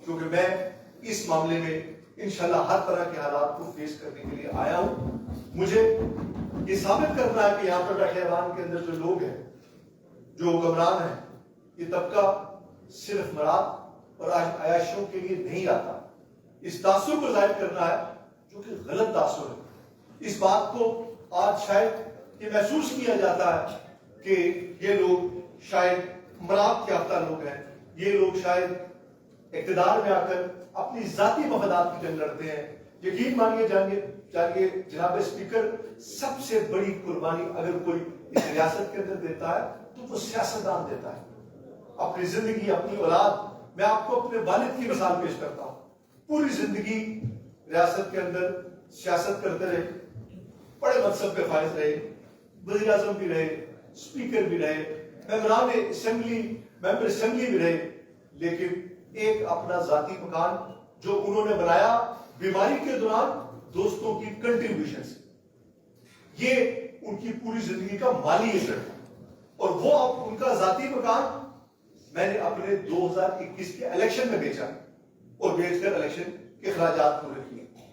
کیونکہ میں اس معاملے میں انشاءاللہ ہر طرح کے حالات کو فیس کرنے کے لیے آیا ہوں. مجھے یہ ثابت کرنا ہے کہ یہاں پر خیبان کے اندر جو لوگ ہیں، جو حکمران ہیں، یہ طبقہ صرف مراد اور عیاشیوں کے لیے نہیں آتا. اس تاثر کو ظاہر کرنا ہے جو کہ غلط تاثر ہے. اس بات کو آج شاید یہ محسوس کیا جاتا ہے کہ یہ لوگ شاید مراد یافتہ لوگ ہیں، یہ لوگ شاید اقتدار میں آ کر اپنی ذاتی مفادات کی جنگ لڑتے ہیں. یقین مانیے جانیے جناب اسپیکر، سب سے بڑی قربانی اگر کوئی اس ریاست کے اندر دیتا ہے تو وہ سیاستدان دیتا ہے. اپنی زندگی، اپنی اولاد، میں آپ کو اپنے والد کی مثال پیش کرتا ہوں. پوری زندگی ریاست کے اندر سیاست کرتے رہے، بڑے منصب پہ فائز رہے، وزیر اعظم بھی رہے، اسپیکر بھی رہے، ممبر اسمبلی بھی رہے، لیکن ایک اپنا ذاتی مکان جو انہوں نے بنایا بیماری کے دوران دوستوں کی کنٹریبیوشن سے، یہ ان کی پوری زندگی کا مالی اثر ہے. اور وہ اب ان کا ذاتی مکان میں نے اپنے 2021 کے الیکشن میں بیچا اور بیچ کر الیکشن کے اخراجات پورے کیے.